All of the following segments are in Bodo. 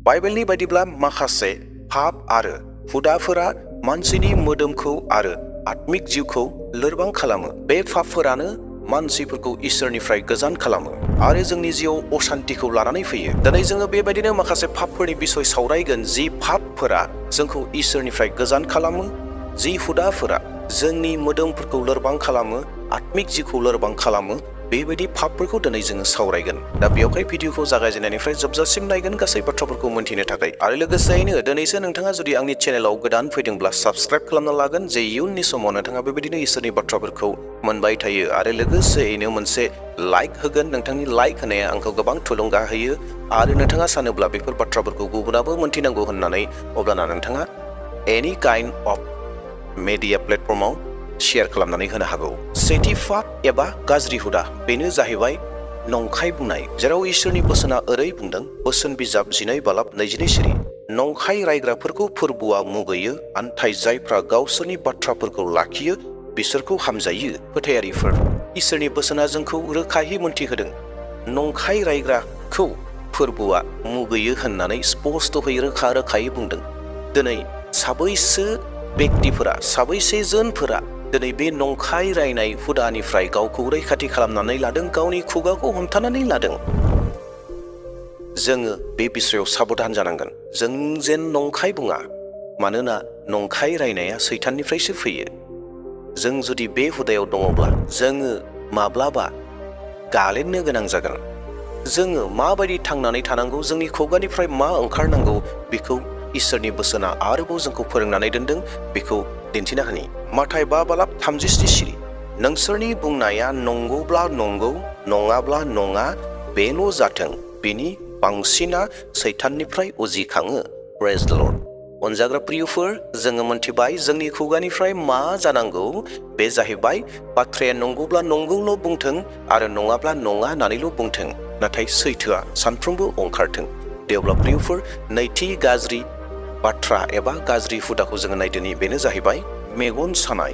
बाइबेलनि बायदिब्ला माखासे पाप आरो हुदाफोरा मानसिनि मोदोमखौ आरो आत्मिक जिउखौ लोरबां खालामो। बे पापफोरानो मानसिफोरखौ इसोरनिफ्राय गोजान खालामो आरो जोंनि जिउआव अशान्तिखौ लानानै फैयो। दिनै जोङो बेबायदिनो माखासे पापफोरनि बिसय सावरायगोन जि पापफोरा जोंखौ इसोरनिफ्राय गोजान खालामो, जि हुदाफोरा जोंनि मोदोमफोरखौ लोरबां खालामो, आत्मिक जिउखौ लोरबां खालामो। बेबायदि पापफोरखौ दिनै जोङो सावरायगोन। दा बेयावहाय भिडिअखौ जागायजेननायनिफ्राय जोबजासिम नायगोन गासै बाथ्राफोरखौ मोनथिनो थाखाय। आरो लोगोसेयैनो दिनैसो नोंथाङा जुदि आंनि चेनेलाव गोदान फैदोंब्ला साबस्क्राइब खालामना लागोन, जे इयुननि समाव नोंथाङा बेबायदिनो इसोरनि बाथ्राफोरखौ मोनबाय थायो। आरो लोगोसेयैनो मोनसे लाइक होगोन। नोंथांनि लाइक होनाया आंखौ गोबां थुलुंगा होयो। आरो नोंथाङा सानोब्ला बेफोर बाथ्राफोरखौ गुबुनाबो मोनथिनांगौ होननानै, अब्लाना नोंथाङा एनि काइन्ड अफ मेडिया प्लेटफर्माव शेयार खालामनानै होनो हागौ। सेथि पाप एबा गाज्रि हुदा बेनो जाहैबाय नंखाय बुंनाय, जेराव इसोरनि बोसोना ओरै बुंदों, बोसोन बिजाब 12:22 सिरि, नंखाय रायग्राफोरखौ फोरबुआ मुगैयो, आन्थाय जायफ्रा गावसोरनि बाथ्राफोरखौ लाखियो बिसोरखौ हामजायो। फोथायारिफोर, इसोरनि बोसोना जोंखौ रोखायै मोनथिहोदों नंखाय रायग्राखौ फोरबुआ मुगैयो होननानै स्पष्टयै रोखायै बुंदों। दिनै साबैसे बेक्तिफोरा, साबैसे जोनफोरा दिनै बे नंखाय रायनाय हुदानिफ्राय गावखौ रैखाथि खालामनानै लादों, गावनि खुगाखौ हमथानानै लादों। जोङो बे बिसयाव साबधान जानांगोन। जों जेन नंखाय बुङा, मानोना नंखाय रायनाया सैताननिफ्रायसो फैयो। जों जुदि बे हुदायाव दङब्ला जोङो माब्लाबा गालेननो गोनां जागोन। जोङो माबायदि थांनानै थानांगौ, जोंनि खुगानिफ्राय मा ओंखारनांगौ, बेखौ इसोरनि बोसोना आरोबाव जोंखौ फोरोंनानै दोनदों। बेखौ दिन्थिना होनि। माथाय 5:37 सिरि, नोंसोरनि बुंनाया नंगौब्ला नंगौ, नङाब्ला नङा बेल' जाथों, बिनि बांसिना सैताननिफ्राय उजिखाङो। प्रेज द लर्ड। अनजाग्रा प्रियफोर, जोङो मोनथिबाय जोंनि खुगानिफ्राय मा जानांगौ। बे जाहैबाय बाथ्राया नंगौब्ला नंगौल' बुंथों आरो नङाब्ला नङा होननानैल' बुंथों, नाथाय सैथोआ सानफ्रोमबो ओंखारथों। दे अब्ला प्रियफोर, नैथि गाज्रि बाथ्रा एबा गाज्रि हुदाखौ जोङो नायदोनि। बेनो जाहैबाय मेगन सानाय,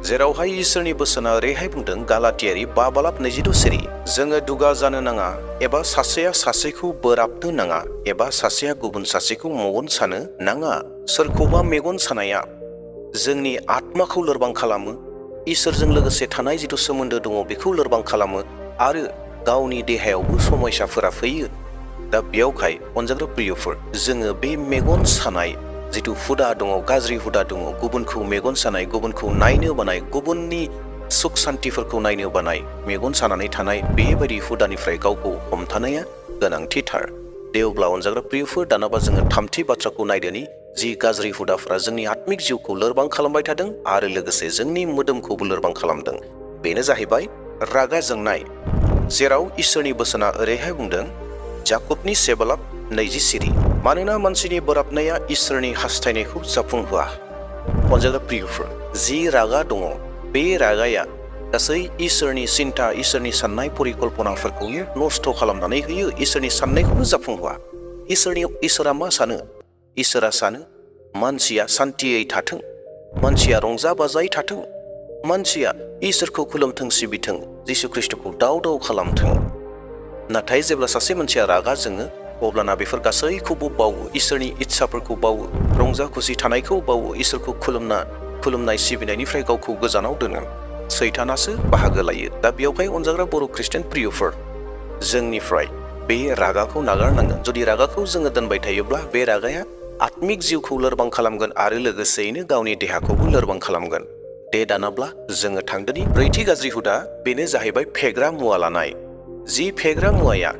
जेरावहाय इसोरनि बोसोना ओरैहाय बुंदों, गालातियारि 5:26 सिरि, जोङो दुगा जानो नाङा, एबा सासेया सासेखौ बोराबनो नाङा, एबा सासेया गुबुन सासेखौ मेगन सानो नाङा। सोरखौबा मेगन सानाया जोंनि आत्माखौ लोरबां खालामो, इसोरजों लोगोसे थानाय जिथु सोमोन्दो दङ बेखौ लोरबां खालामो, आरो गावनि देहायावबो समयसाफोरा फैयो। दा बेयावहाय अनजाग्रा प्रियफोर, जोङो बे मेगन सानाय जिथु हुदा दङ, गाज्रि हुदा दङ, गुबुनखौ मेगन सानाय, गुबुनखौ नायनो बानाय, गुबुननि सुख सान्तिफोरखौ नायनो बानाय, मेगन सानानै थानाय, बेबायदि हुदानिफ्राय गावखौ हमथानाया गोनांथिथार। दे अब्ला अनजाग्रा प्रियफोर, दानाबा जोङो थामथि बाथ्राखौ नायदोनि, जि गाज्रि हुदाफ्रा जोंनि आत्मिक जिउखौ लोरबां खालामबाय थादों आरो लोगोसे जोंनि मोदोमखौबो लोरबां खालामदों। बेनो जाहैबाय रागा जोंनाय, जेराव इसोरनि बोसोना ओरैहाय बुंदों, जाकबनि 7:20 सिरि, मानोना मानसिनि बोराबनाया इसोरनि हास्थायनायखौ जाफुंहोआ। अनजाग्रा प्रियफोर, जि रागा दङ, बे रागाया गासै इसोरनि सिन्ता, इसोरनि साननाय परिकल्पनाफोरखौनो नस्थ' खालामनानै होयो, इसोरनि साननायखौनो जाफुंहोआ। इसोरा मा सानो? इसोरा सानो मानसिया सान्तियै थाथों, मानसिया रंजा बाजायै थाथों, मानसिया इसोरखौ खुलुमथों, सिबिथों, जिसु ख्रिस्ट'खौ दाव दाव खालामथों। नाथाय जेब्ला सासे मानसिया रागा जोङो, अब्लाना बेफोर गासैखौबो बावो, इसोरनि इच्छाफोरखौ बावो, रंजा खुसि थानायखौ बावो, इसोरखौ खुलुमनाय सिबिनायनिफ्राय गावखौ गोजानाव दोनो। सैतानासो बाहागो लायो। दा बेयावहाय अनजाग्रा बर' ख्रिस्टियान प्रियफोर, जोंनिफ्राय बे रागाखौ नागारनांगोन। जुदि रागाखौ जोङो दोनबाय थायोब्ला, बे रागाया आत्मिक जिउखौ लोरबां खालामगोन आरो लोगोसेयैनो गावनि देहाखौबो लोरबां खालामगोन। दे दानाब्ला जोङो थांदोनि ब्रैथि गाज्रि हुदा, बेनो जाहैबाय फेग्रा मुवा लानाय। जि फेग्रा मुवाया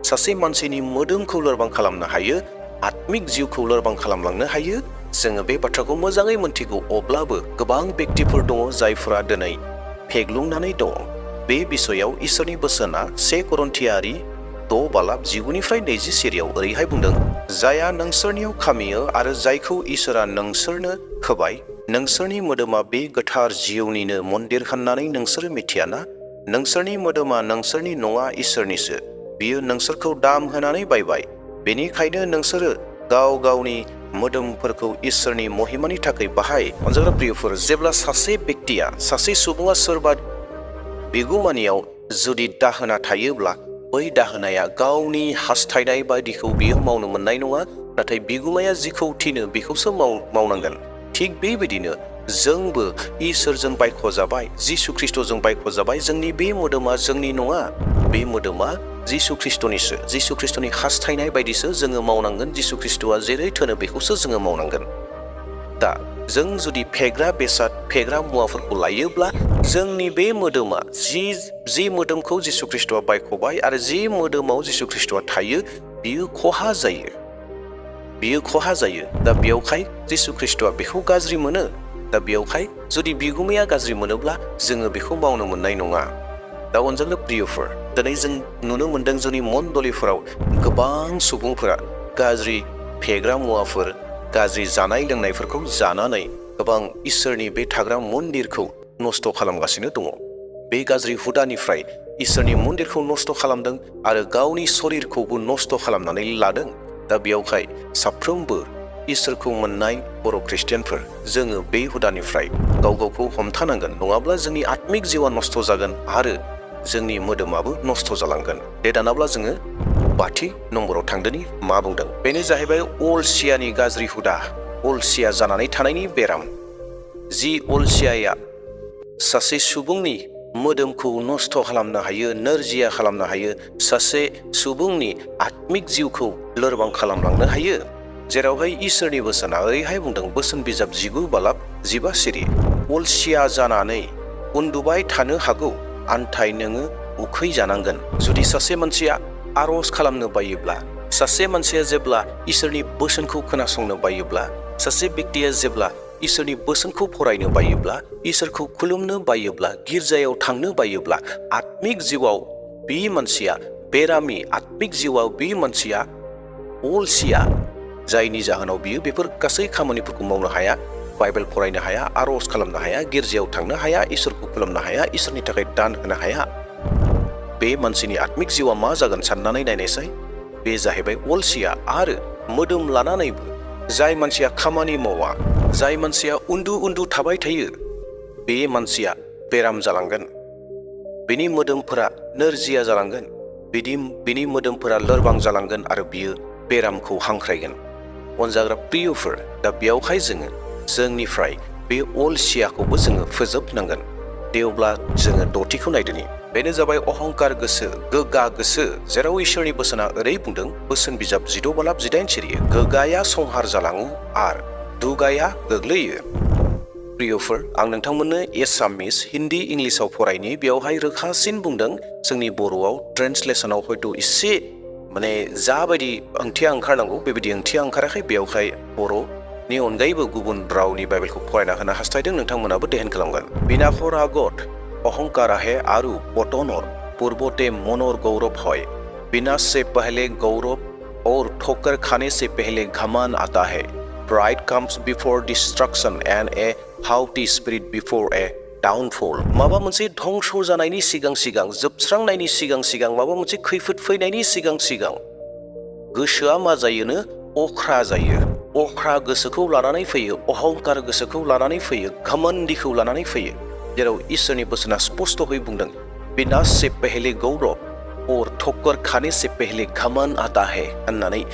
सासे मानसिनि मोदोमखौ लोरबां खालामनो हायो, आत्मिक जिउखौ लोरबां खालामलांनो हायो। जोङो बे बाथ्राखौ मोजाङै मोनथिगौ, अब्लाबो गोबां बेक्तिफोर दङ जायफोरा दिनै फेग्लुंनानै दङ। बे बिसयाव इसोरनि बोसोना 1 करिन्थियारि 6:19 सिरियाव ओरैहाय बुंदों, जायहा नोंसोरनियाव खामियो आरो जायखौ इसोरा नोंसोरनो होबाय, नोंसोरनि मोदोमा बे गोथार जिउनिनो मन्दिर होननानै नोंसोरो मिथियाना? नोंसोरनि मोदोमा नोंसोरनि नङा, इसोरनिसो। बियो नोंसोरखौ दाम होनानै बायबाय। बेनिखायनो नोंसोरो गाव गावनि मोदोमफोरखौ इसोरनि महिमानि थाखाय बाहाय। अनजाग्रा प्रियफोर, जेब्ला सासे बेक्तिया, सासे सुबुङा सोरबा बिगुमानियाव जुदि दाहोना थायोब्ला, बै दाहोनाया गावनि हास्थायनाय बायदिखौ बियो मावनो मोननाय नङा, नाथाय बिगुमाया जिखौ थिनो बेखौसो मावनांगोन। थिग बेबायदिनो जोंबो इसोरजों बायख'जाबाय, जिसु ख्रिस्ट'जों बायख'जाबाय। जोंनि बे मोदोमा जोंनि नङा, बे मोदोमा जिसु ख्रिस्ट'निसो। जिसु ख्रिस्ट'नि हास्थायनाय बायदिसो जोङो मावनांगोन। जिसु ख्रिस्ट'आ जेरै थोनो बेखौसो जोङो मावनांगोन। दा जों जुदि फेग्रा बेसाद, फेग्रा मुवाफोरखौ लायोब्ला जोंनि बे मोदोमा जि मोदोमखौ जिसु ख्रिस्ट'आ बायख'बाय आरो जि मोदोमाव जिसु ख्रिस्ट'आ थायो, बियो खहा जायो। बियो खहा जायो। दा बेयावहाय जिसु ख्रिस्ट'आ बेखौ गाज्रि मोनो। दा बेयावहाय जुदि बिगुमाया गाज्रि मोनोब्ला जोङो बेखौ मावनो मोननाय नङा। दा अनजालु प्रियफोर, दिनै जों नुनो मोनदों जोंनि मण्डलीफोराव गोबां सुबुंफोरा गाज्रि फेग्रा मुवाफोर, गाज्रि जानाय लोंनायफोरखौ जानानै गोबां इसोरनि बे थाग्रा मन्दिरखौ नस्थ' खालामगासिनो दङ। बे गाज्रि हुदानिफ्राय इसोरनि मन्दिरखौ नस्थ' खालामदों आरो गावनि शरीरखौबो नस्थ' खालामनानै लादों। दा बेयावहाय साफ्रोमबो इसोरखौ मोननाय बर' ख्रिस्टियानफोर, जोङो बे हुदानिफ्राय गावखौ हमथानांगोन, नङाब्ला जोंनि आत्मिक जिउआ नस्थ' जागोन आरो जोंनि मोदोमाबो नस्थ' जालांगोन। दे दानाब्ला जोङो 5थि नम्बराव थांदोनि मा बुंदों। बेनो जाहैबाय अलसियानि गाज्रि हुदा, अलसिया जानानै थानायनि बेराम। जि अलसियाया सासे सुबुंनि मोदोमखौ नस्थ' खालामनो हायो, नोरजिया खालामनो हायो, सासे सुबुंनि आत्मिक जिउखौ लोरबां खालामलांनो हायो। जेरावहाय इसोरनि बोसोना ओरैहाय बुंदों, बोसोन बिजाब 19:15 सिरि, अलसिया जानानै उन्दुबाय थानो हागौ, आन्थाय नोङो उखैजानांगोन। जुदि सासे मानसिया आर'ज खालामनो बायोब्ला, सासे मानसिया जेब्ला इसोरनि बोसोनखौ खोनासंनो बायोब्ला, सासे बेक्तिया जेब्ला इसोरनि बोसोनखौ फरायनो बायोब्ला, इसोरखौ खुलुमनो बायोब्ला, गिर्जायाव थांनो बायोब्ला, आत्मिक जिउआव बे मानसिया बेरामि, आत्मिक जिउआव बे मानसिया अलसिया, जायनि जाहोनाव बियो बेफोर गासै खामानिफोरखौ मावनो हाया, बाइबेल फरायनो हाया, आर'ज खालामनो हाया, गिर्जायाव थांनो हाया, इसोरखौ खुलुमनो हाया, इसोरनि थाखाय दान होनो हाया। बे मानसिनि आत्मिक जिउआ मा जागोन साननानै नायनायसाय। बे जाहैबाय अलसिया। आरो मोदोम लानानैबो जाय मानसिया खामानि मावा, जाय मानसिया उन्दु थाबाय थायो, बे मानसिया बेराम जालांगोन। बिनि मोदोमफोरा नोरजिया जालांगोन, बिनि मोदोमफोरा लोरबां जालांगोन आरो बियो बेरामखौ हांख्रायगोन। अनजाग्रा प्रियफोर, दा बेयावहाय जोङो जोंनिफ्राय बे अलसियाखौबो जोङो फोजोबनांगोन। दे अब्ला जोङो 6थिखौ नायदोनि। बेनो जाबाय अहंकार गोसो, गोगा गोसो। जेराव इसोरनि बोसोना ओरै बुंदों, बोसोन बिजाब 16:18 सिरि, गोगाया संहार जालाङो आरो दुगाया गोग्लैयो। प्रियफोर, आं नोंथांमोननो एसामिस, हिन्दी, इंलिसाव फरायनि। बेयावहाय रोखासिन बुंदों। जोंनि बर'आव ट्रेन्सलेसनाव हयथ' एसे जाबायदि ओंथिया ओंखारनांगौ बेबायदि ओंथिया ओंखाराखै। बेयावहाय बर'नि अनगायैबो गुबुन रावनि बाइबेलखौ फरायना होनो हास्थायदों। नोंथांमोनाबो देहेन खालामगोन। बिनाफर আগত अहंकार है आरु पतनर पूर्वते मनोर गौरव है, बिना से पहले गौरव और ठोकर खाने से पहले घमंड आता है। Pride comes before destruction and a haughty spirit before a downfall. माबा मोनसे धंस जानायनि सिगां जोबस्रांनायनि सिगां माबा मोनसे खैफोद फैनायनि सिगां गोसोआ मा जायोनो? अख्रा जायो। अख्रा गोसोखौ लानानै फैयो, अहंकार गोसोखौ लानानै फैयो, घमंडीखौ लानानै फैयो। जेराव इसोरनि बोसोना स्पष्टयै बुंदों, बिना से पहले गौरव और ठोकर खाने से पहले घमंड आता है होननानै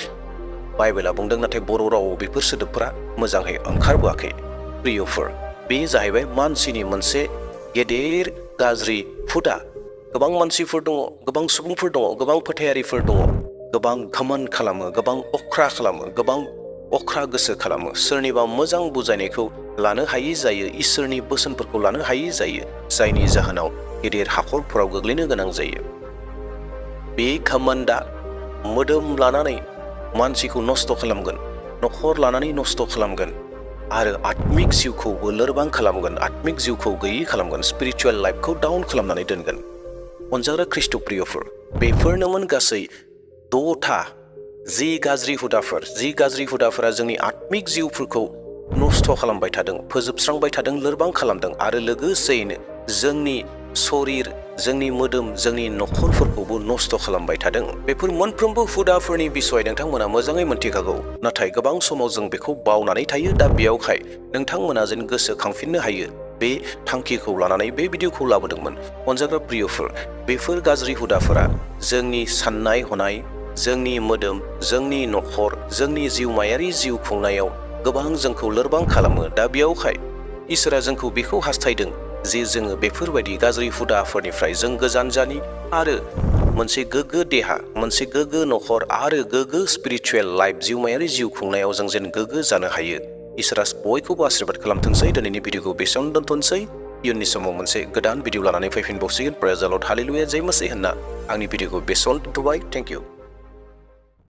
बाइबेला बुंदों। नाथाय बर' रावआव बेफोर सोदोबफोरा मोजाङै ओंखारबोआखै। प्रियफोर, बे जाहैबाय मानसिनि मोनसे गेदेर गाज्रि हुदा। गोबां मानसिफोर दङ, गोबां सुबुंफोर दङ, गोबां फोथायारिफोर दङ, गोबां घमंड खालामो, गोबां अख्रा खालामो, गोबां अख्रा गोसो खालामो। सोरनिबा मोजां बुजायनायखौ लानो हायै जायो, इसोरनि बोसोनफोरखौ लानो हायै जायो, जायनि जाहोनाव गेदेर हाखरफोराव गोग्लैनो गोनां जायो। बे घमंडआ मोदोम लानानै मानसिखौ नस्थ' खालामगोन, न'खर लानानै नस्थ' खालामगोन आरो आत्मिक जिउखौबो लोरबां खालामगोन, आत्मिक जिउखौ गैयै खालामगोन, स्पिरिचुवेल लाइफखौ डाउन खालामनानै दोनगोन। अनजाग्रा ख्रिस्ट' प्रियफोर, बेफोरनोमोन गासै 6था जि गाज्रि हुदाफोरा जोंनि आत्मिक जिउफोरखौ नस्थ' खालामबाय थादों, फोजोबस्रांबाय थादों, लोरबां खालामदों आरो लोगोसेयैनो जोंनि शरीर, जोंनि मोदोम, जोंनि न'खरफोरखौबो नस्थ' खालामबाय थादों। बेफोर मोनफ्रोमबो हुदाफोरनि बिसय नोंथांमोना मोजाङै मोनथिखागौ, नाथाय गोबां समाव जों बेखौ बावनानै थायो। दा बेयावहाय नोंथांमोना जेन गोसोखांफिननो हायो, बे थांखिखौ लानानै बे भिडिअखौ लाबोदोंमोन। अनजाग्रा प्रियफोर, बेफोर गाज्रि हुदाफोरा जोंनि साननाय हनाय, जोंनि मोदोम, जोंनि न'खर, जोंनि जिउमायारि जिउ खुंनायाव गोबां जोंखौ लोरबां खालामो। दा बेयावहाय इसोरा जोंखौ बेखौ हास्थायदों जे जोङो बेफोरबायदि गाज्रि हुदाफोरनिफ्राय जों गोजान जानि आरो मोनसे गोग्गो देहा, मोनसे गोग्गो न'खर आरो गोग्गो स्पिरिचुवेल लाइफ, जिउमायारि जिउ खुंनायाव जों जेन गोग्गो जानो हायो। इसोरा बयखौबो आशीर्बाद खालामथोंसै। दिनैनि भिडिअखौ बेसेयावनो दोनथ'नोसै। इयुननि समाव मोनसे गोदान भिडिअ लानानै फैफिनबावसिगोन। प्रेज द लर्ड, हालेलुया, जय मसीह होनना आंनि भिडिअखौ बेसेयावनो दोनथ'बाय। Thank you.